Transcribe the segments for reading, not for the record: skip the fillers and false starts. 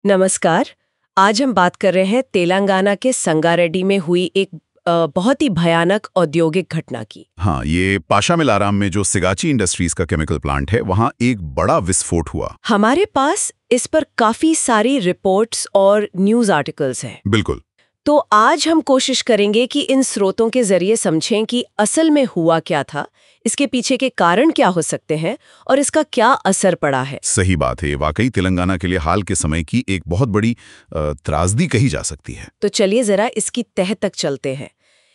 नमस्कार। आज हम बात कर रहे हैं तेलंगाना के संगारेड्डी में हुई एक बहुत ही भयानक औद्योगिक घटना की। हाँ, ये पाशामिलाराम में जो सिगाची इंडस्ट्रीज का केमिकल प्लांट है, वहाँ एक बड़ा विस्फोट हुआ। हमारे पास इस पर काफी सारी रिपोर्ट्स और न्यूज़ आर्टिकल्स हैं। बिल्कुल। तो आज हम कोशिश करेंगे कि इन स्रोतों के जरिए समझें कि असल में हुआ क्या था, इसके पीछे के कारण क्या हो सकते हैं और इसका क्या असर पड़ा है। सही बात है, वाकई तेलंगाना के लिए हाल के समय की एक बहुत बड़ी त्रासदी कही जा सकती है। तो चलिए जरा इसकी तह तक चलते हैं।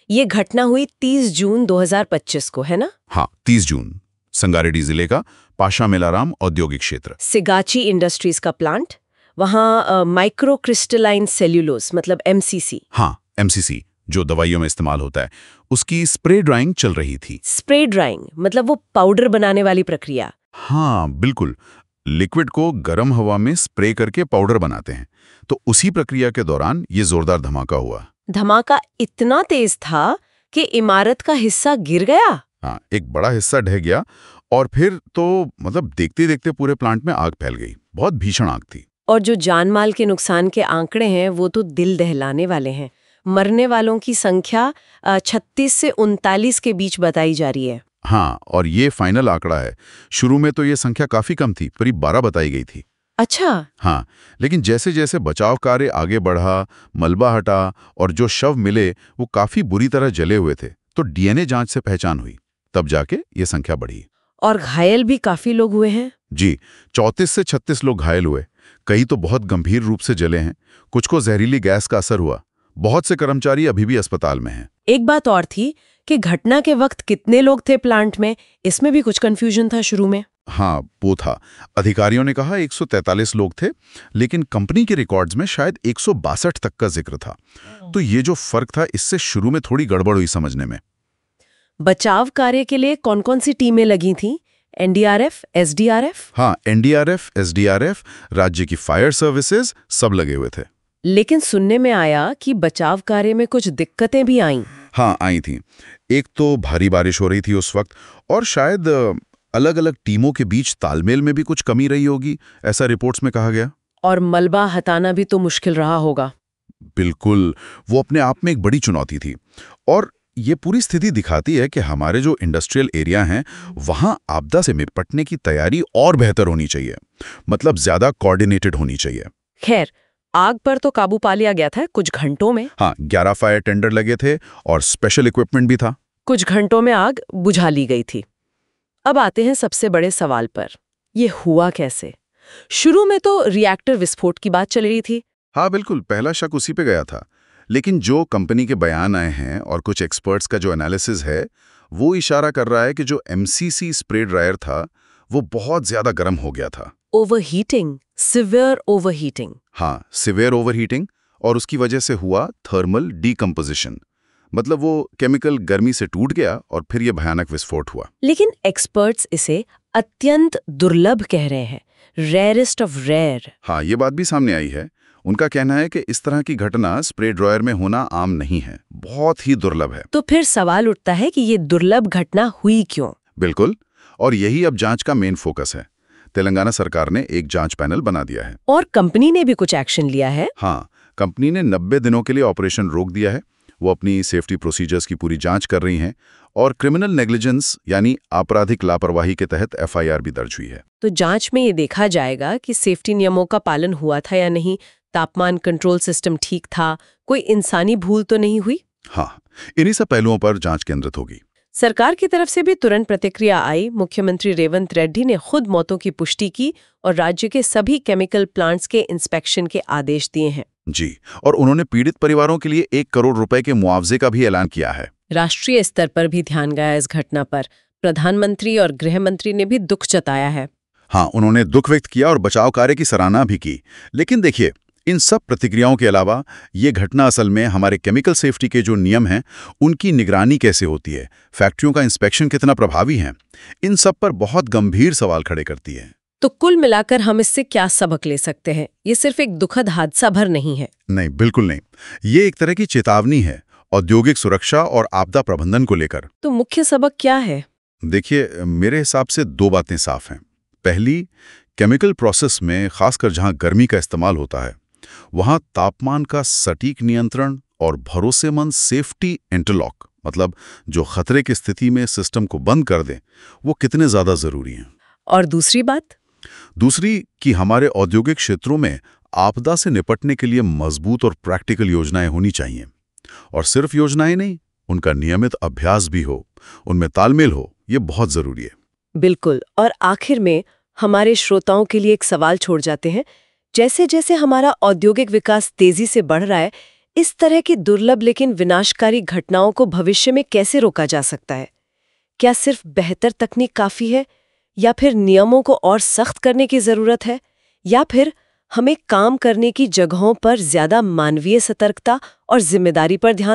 ये घटना हुई 30 जून 2025 को, है ना? हाँ, 30 जून, संगारेड्डी जिले का पाशामिलाराम औद्योगिक क्षेत्र। सिगाची इंडस्ट्रीज का प्लांट, वहाँ माइक्रो क्रिस्टलाइन सेल्यूलोज मतलब MCC। हाँ, MCC जो दवाइयों में इस्तेमाल होता है, उसकी स्प्रे ड्राइंग चल रही थी। स्प्रे ड्राइंग मतलब वो पाउडर बनाने वाली प्रक्रिया। हाँ बिल्कुल, लिक्विड को गर्म हवा में स्प्रे करके पाउडर बनाते हैं। तो उसी प्रक्रिया के दौरान ये जोरदार धमाका हुआ। धमाका इतना तेज था कि इमारत का हिस्सा गिर गया। हाँ, एक बड़ा हिस्सा ढह गया और फिर तो मतलब देखते देखते पूरे प्लांट में आग फैल गई। बहुत भीषण आग थी। और जो जानमाल के नुकसान के आंकड़े हैं वो तो दिल दहलाने वाले हैं। मरने वालों की संख्या 36 से 39 के बीच बताई जा रही है। हाँ, और ये फाइनल आंकड़ा है। शुरू में तो ये संख्या काफी कम थी, करीब 12 बताई गई थी। अच्छा। हाँ, लेकिन जैसे जैसे बचाव कार्य आगे बढ़ा, मलबा हटा और जो शव मिले वो काफी बुरी तरह जले हुए थे, तो DNA जांच से पहचान हुई। तब जाके ये संख्या बढ़ी। और घायल भी काफी लोग हुए हैं। जी, 34 से 36 लोग घायल हुए। कई तो बहुत गंभीर रूप से जले हैं, कुछ को जहरीली गैस का असर हुआ। बहुत से कर्मचारी अभी भी अस्पताल में हैं। एक बात और थी कि घटना के वक्त कितने लोग थे प्लांट में, इसमें भी कुछ कंफ्यूजन था शुरू में। हाँ, वो था। अधिकारियों ने कहा 143 लोग थे, लेकिन कंपनी के रिकॉर्ड्स में शायद 162 तक का जिक्र था। तो ये जो फर्क था, इससे शुरू में थोड़ी गड़बड़ हुई समझने में। बचाव कार्य के लिए कौन कौन सी टीमें लगी थीं? NDRF, SDRF? हाँ, NDRF, SDRF, राज्य की फायर सर्विसेज सब लगे हुए थे। लेकिन सुनने में आया कि बचाव कार्य में कुछ दिक्कतें भी आईं। हाँ, आई थी। एक तो भारी बारिश हो रही थी उस वक्त, और शायद अलग अलग टीमों के बीच तालमेल में भी कुछ कमी रही होगी, ऐसा रिपोर्ट्स में कहा गया। और मलबा हटाना भी तो मुश्किल रहा होगा। बिल्कुल, वो अपने आप में एक बड़ी चुनौती थी। और ये पूरी स्थिति दिखाती है कि हमारे जो इंडस्ट्रियल एरिया हैं, वहाँ आपदा से निपटने की तैयारी और बेहतर होनी चाहिए। मतलब ज्यादा कोऑर्डिनेटेड होनी चाहिए। खैर, आग पर तो काबू पा लिया गया था कुछ घंटों में। हाँ, 11 फायर टेंडर लगे थे और स्पेशल इक्विपमेंट भी था। कुछ घंटों में आग बुझा ली गई थी। अब आते हैं सबसे बड़े सवाल पर, ये हुआ कैसे? शुरू में तो रिएक्टर विस्फोट की बात चल रही थी। हाँ बिल्कुल, पहला शक उसी पे गया था। लेकिन जो कंपनी के बयान आए हैं और कुछ एक्सपर्ट्स का जो एनालिसिस है, वो इशारा कर रहा है कि जो MCC स्प्रे ड्रायर था, वो बहुत ज्यादा गर्म हो गया था। Overheating, severe overheating. हाँ, सिवियर ओवरहीटिंग, और उसकी वजह से हुआ थर्मल डीकम्पोजिशन। मतलब वो केमिकल गर्मी से टूट गया और फिर ये भयानक विस्फोट हुआ। लेकिन एक्सपर्ट्स इसे अत्यंत दुर्लभ कह रहे हैं, रेयरेस्ट ऑफ रेयर। हाँ, ये बात भी सामने आई है। उनका कहना है कि इस तरह की घटना स्प्रे ड्रायर में होना आम नहीं है, बहुत ही दुर्लभ है। तो फिर सवाल उठता है कि ये दुर्लभ घटना हुई क्यों? बिल्कुल, और यही अब जांच का मेन फोकस है। तेलंगाना सरकार ने एक जांच पैनल बना दिया है। और कंपनी ने भी कुछ एक्शन लिया है। हाँ, कंपनी ने 90 दिनों के लिए ऑपरेशन रोक दिया है। वो अपनी सेफ्टी प्रोसीजर्स की पूरी जांच कर रही हैं और क्रिमिनल नेग्लिजेंस यानी आपराधिक लापरवाही के तहत FIR भी दर्ज हुई है। तो जांच में ये देखा जाएगा कि सेफ्टी नियमों का पालन हुआ था या नहीं, तापमान कंट्रोल सिस्टम ठीक था, कोई इंसानी भूल तो नहीं हुई। हाँ, इन्हीं सब पहलुओं पर जांच केंद्रित होगी। सरकार की तरफ से भी तुरंत प्रतिक्रिया आई। मुख्यमंत्री रेवंत रेड्डी ने खुद मौतों की पुष्टि की और राज्य के सभी केमिकल प्लांट्स के इंस्पेक्शन के आदेश दिए हैं। जी, और उन्होंने पीड़ित परिवारों के लिए 1 करोड़ रुपए के मुआवजे का भी ऐलान किया है। राष्ट्रीय स्तर पर भी ध्यान गया इस घटना पर। प्रधानमंत्री और गृह मंत्री ने भी दुख जताया है। हाँ, उन्होंने दुख व्यक्त किया और बचाव कार्य की सराहना भी की। लेकिन देखिए, इन सब प्रतिक्रियाओं के अलावा ये घटना असल में हमारे केमिकल सेफ्टी के जो नियम हैं, उनकी निगरानी कैसे होती है, फैक्ट्रियों का इंस्पेक्शन कितना प्रभावी है, इन सब पर बहुत गंभीर सवाल खड़े करती है। तो कुल मिलाकर हम इससे क्या सबक ले सकते हैं? ये सिर्फ एक दुखद हादसा भर नहीं है। नहीं, बिल्कुल नहीं। ये एक तरह की चेतावनी है औद्योगिक सुरक्षा और आपदा प्रबंधन को लेकर। तो मुख्य सबक क्या है? देखिए, मेरे हिसाब से 2 बातें साफ हैं। पहली केमिकल प्रोसेस में खासकर जहां गर्मी का इस्तेमाल होता है, वहां तापमान का सटीक नियंत्रण और भरोसेमंद सेफ्टी इंटरलॉक, मतलब जो खतरे की स्थिति में सिस्टम को बंद कर दें, वो कितने ज्यादा जरूरी हैं। और दूसरी बात? दूसरी कि हमारे औद्योगिक क्षेत्रों में आपदा से निपटने के लिए मजबूत और प्रैक्टिकल योजनाएं होनी चाहिए। और सिर्फ योजनाएं नहीं, उनका नियमित अभ्यास भी हो, उनमें तालमेल हो, ये बहुत जरूरी है। बिल्कुल। और आखिर में हमारे श्रोताओं के लिए एक सवाल छोड़ जाते हैं। जैसे जैसे हमारा औद्योगिक विकास तेजी से बढ़ रहा है, इस तरह की दुर्लभ लेकिन विनाशकारी घटनाओं को भविष्य में कैसे रोका जा सकता है? क्या सिर्फ बेहतर तकनीक काफी है, या फिर नियमों को और सख्त करने की जरूरत है, या फिर हमें काम करने की जगहों पर ज्यादा मानवीय सतर्कता और जिम्मेदारी पर ध्यान